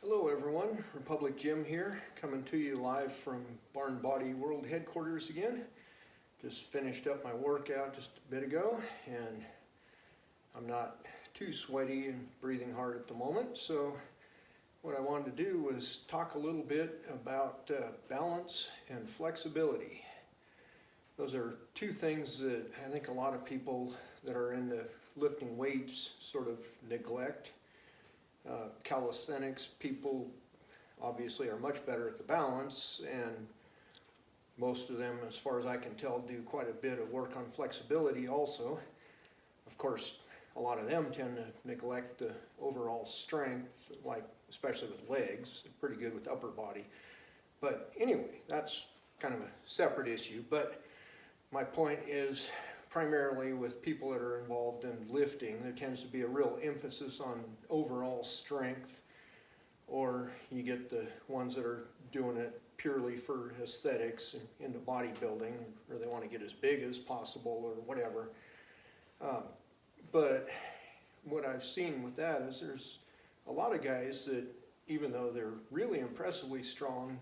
Hello everyone, Republic Jim here, coming to you live from Barn Body World Headquarters again. Just finished up my workout just a bit ago, and I'm not too sweaty and breathing hard at the moment, so what I wanted to do was talk a little bit about balance and flexibility. Those are two things that I think a lot of people that are into lifting weights sort of neglect. Calisthenics people obviously are much better at the balance, and most of them, as far as I can tell, do quite a bit of work on flexibility also. Of course, a lot of them tend to neglect the overall strength, like especially with legs. They're pretty good with upper body. But anyway, that's kind of a separate issue. But my point is, primarily with people that are involved in lifting, there tends to be a real emphasis on overall strength, or you get the ones that are doing it purely for aesthetics and into bodybuilding, or they want to get as big as possible or whatever. But what I've seen with that is there's a lot of guys that, even though they're really impressively strong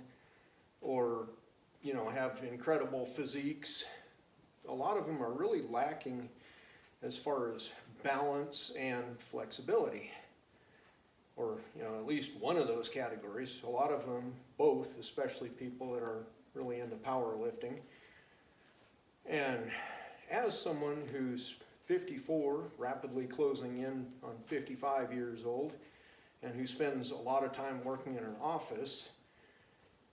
or have incredible physiques, a lot of them are really lacking as far as balance and flexibility, or at least one of those categories. A lot of them both, especially people that are really into powerlifting. And as someone who's 54, rapidly closing in on 55 years old, and who spends a lot of time working in an office,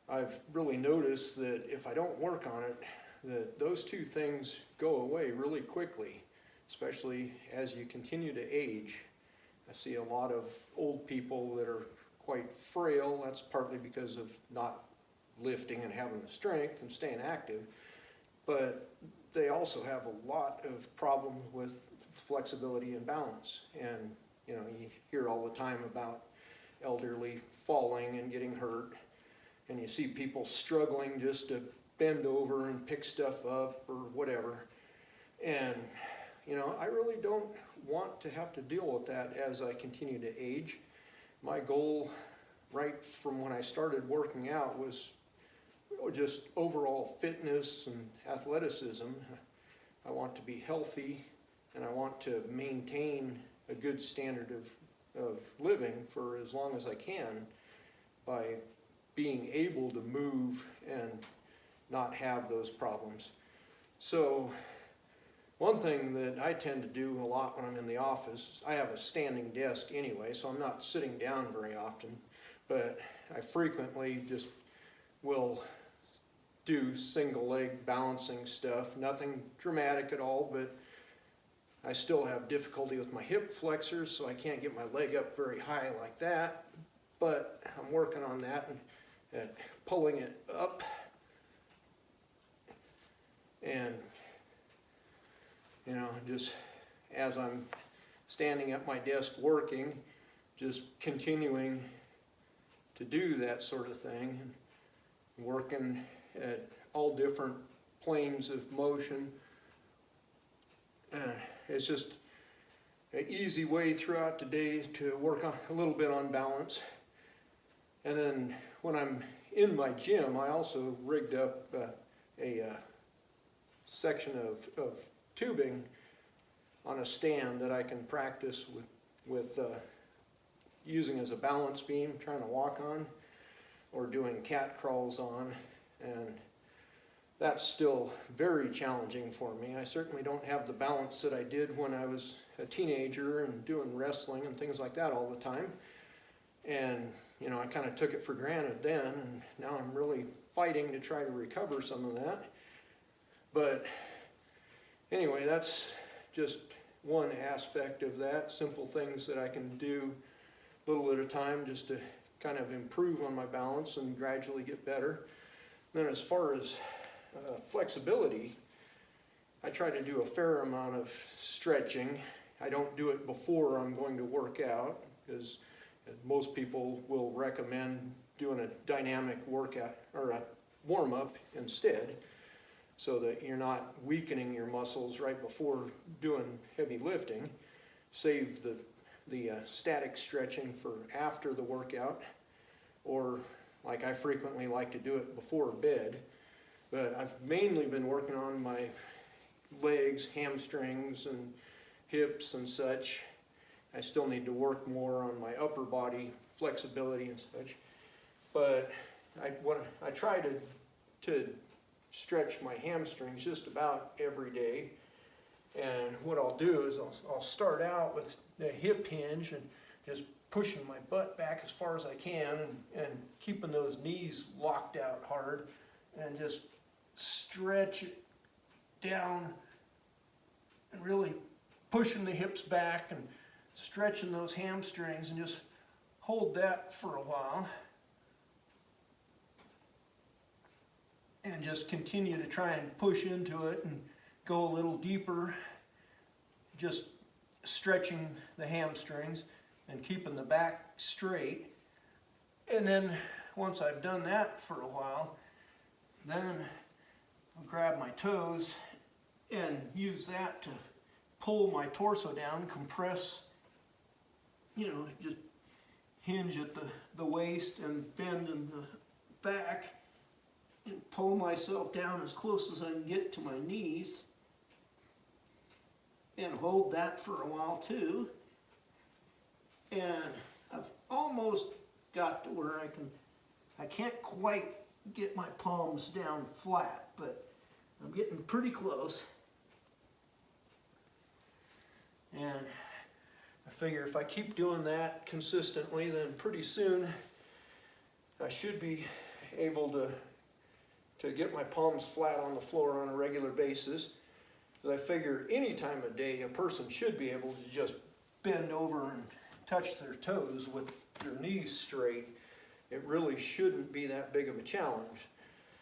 I've really noticed that if I don't work on it, that those two things go away really quickly, especially as you continue to age. I see a lot of old people that are quite frail. That's partly because of not lifting and having the strength and staying active, but they also have a lot of problems with flexibility and balance. And you hear all the time about elderly falling and getting hurt, and you see people struggling just to bend over and pick stuff up or whatever. And I really don't want to have to deal with that as I continue to age. My goal right from when I started working out was just overall fitness and athleticism. I want to be healthy, and I want to maintain a good standard of living for as long as I can by being able to move and not have those problems. So one thing that I tend to do a lot when I'm in the office, I have a standing desk anyway, so I'm not sitting down very often, but I frequently just will do single leg balancing stuff. Nothing dramatic at all, but I still have difficulty with my hip flexors, so I can't get my leg up very high like that, but I'm working on that and pulling it up. And just as I'm standing at my desk working, just continuing to do that sort of thing, and working at all different planes of motion. It's just an easy way throughout the day to work on a little bit on balance. And then when I'm in my gym, I also rigged up a section of tubing on a stand that I can practice with using as a balance beam, trying to walk on, or doing cat crawls on, and that's still very challenging for me. I certainly don't have the balance that I did when I was a teenager and doing wrestling and things like that all the time. And I kind of took it for granted then, and now I'm really fighting to try to recover some of that. But anyway, that's just one aspect of that. Simple things that I can do a little at a time just to kind of improve on my balance and gradually get better. Then as far as flexibility, I try to do a fair amount of stretching. I don't do it before I'm going to work out, because most people will recommend doing a dynamic workout or a warm-up instead, so that you're not weakening your muscles right before doing heavy lifting. Save the static stretching for after the workout. or like I frequently like to do it before bed. But I've mainly been working on my legs, hamstrings, and hips and such. I still need to work more on my upper body flexibility and such. But I try to stretch my hamstrings just about every day. And what I'll do is I'll start out with the hip hinge and just pushing my butt back as far as I can and keeping those knees locked out hard and just stretch it down and really pushing the hips back and stretching those hamstrings, and just hold that for a while and just continue to try and push into it and go a little deeper, just stretching the hamstrings and keeping the back straight. And then once I've done that for a while, then I'll grab my toes and use that to pull my torso down, compress, just hinge at the waist and bend in the back and pull myself down as close as I can get to my knees and hold that for a while too. And I've almost got to where I can't quite get my palms down flat, but I'm getting pretty close. And I figure if I keep doing that consistently, then pretty soon I should be able to get my palms flat on the floor on a regular basis. But I figure any time of day a person should be able to just bend over and touch their toes with their knees straight. It really shouldn't be that big of a challenge.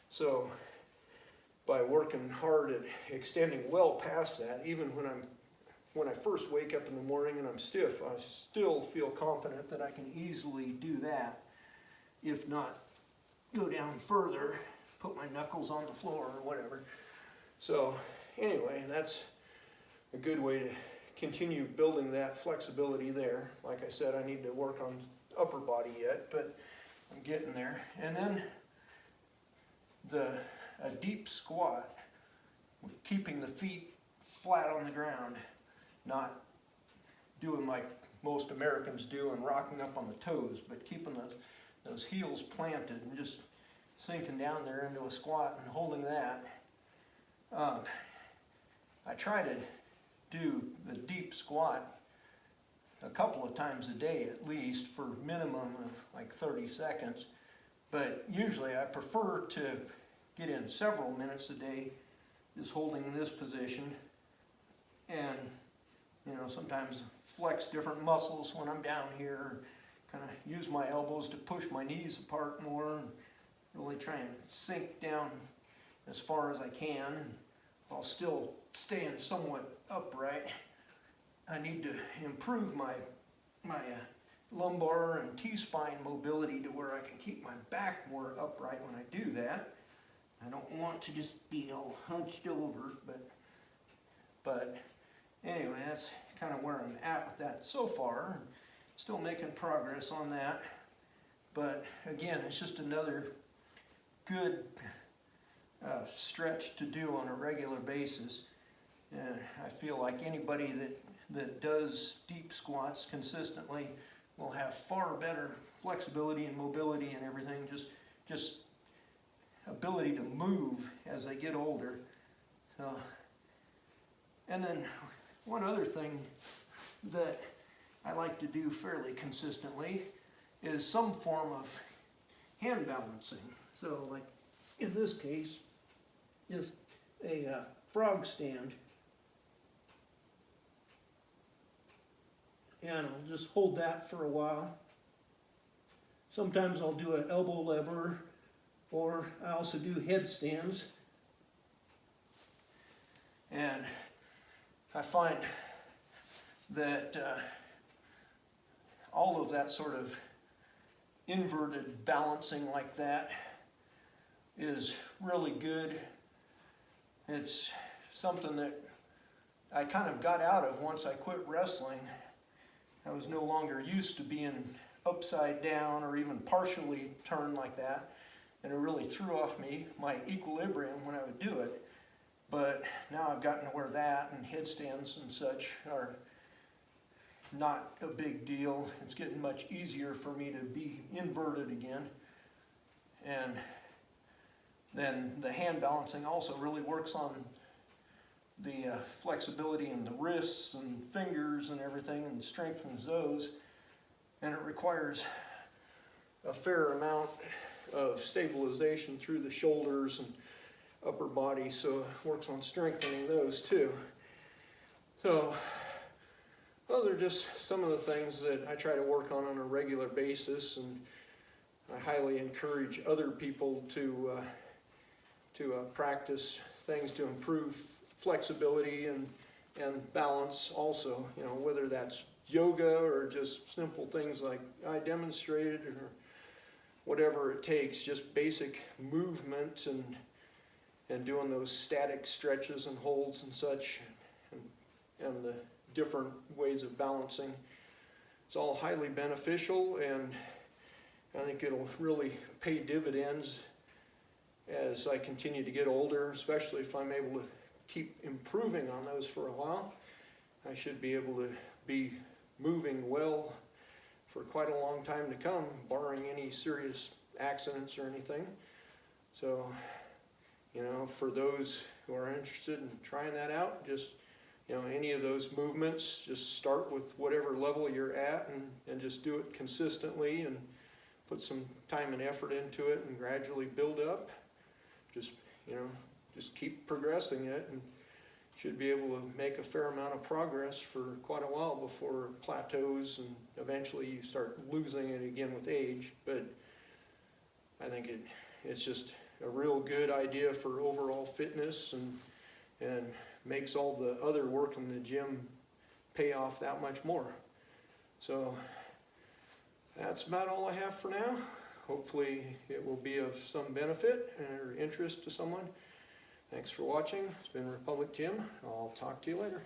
So by working hard at extending well past that, even when I first wake up in the morning and I'm stiff, I still feel confident that I can easily do that. If not, go down further, put my knuckles on the floor or whatever. So anyway, that's a good way to continue building that flexibility there. Like I said, I need to work on upper body yet, but I'm getting there. And then a deep squat, keeping the feet flat on the ground, not doing like most Americans do and rocking up on the toes, but keeping those heels planted and just sinking down there into a squat and holding that. I try to do the deep squat a couple of times a day at least for a minimum of like 30 seconds, but usually I prefer to get in several minutes a day just holding this position, and sometimes flex different muscles when I'm down here, kind of use my elbows to push my knees apart more and really try and sink down as far as I can while still staying somewhat upright. I need to improve my lumbar and T-spine mobility to where I can keep my back more upright when I do that. I don't want to just be all hunched over, but anyway, that's kind of where I'm at with that so far. Still making progress on that, but again, it's just another good stretch to do on a regular basis. And I feel like anybody that does deep squats consistently will have far better flexibility and mobility and everything, just ability to move as they get older. So, and then one other thing that I like to do fairly consistently is some form of hand balancing. So like in this case, just a frog stand. And I'll just hold that for a while. Sometimes I'll do an elbow lever, or I also do headstands. And I find that all of that sort of inverted balancing like that is really good. It's something that I kind of got out of once I quit wrestling. I was no longer used to being upside down or even partially turned like that, and it really threw off my equilibrium when I would do it. But now I've gotten to where that and headstands and such are not a big deal. It's getting much easier for me to be inverted again. And then the hand balancing also really works on the flexibility in the wrists and fingers and everything, and strengthens those. And it requires a fair amount of stabilization through the shoulders and upper body, so it works on strengthening those too. So those are just some of the things that I try to work on a regular basis, and I highly encourage other people to practice things to improve flexibility and balance also, you know, whether that's yoga or just simple things like I demonstrated or whatever it takes, just basic movement and doing those static stretches and holds and such, and the different ways of balancing. It's all highly beneficial, and I think it'll really pay dividends as I continue to get older, especially if I'm able to keep improving on those for a while. I should be able to be moving well for quite a long time to come, barring any serious accidents or anything. So, you know, for those who are interested in trying that out, just, you know, any of those movements, just start with whatever level you're at and just do it consistently and put some time and effort into it and gradually build up. Just, you know, just keep progressing it, and should be able to make a fair amount of progress for quite a while before it plateaus and eventually you start losing it again with age. But I think it's just a real good idea for overall fitness, and makes all the other work in the gym pay off that much more. So that's about all I have for now. Hopefully it will be of some benefit or interest to someone. Thanks for watching. It's been Republic Jim. I'll talk to you later.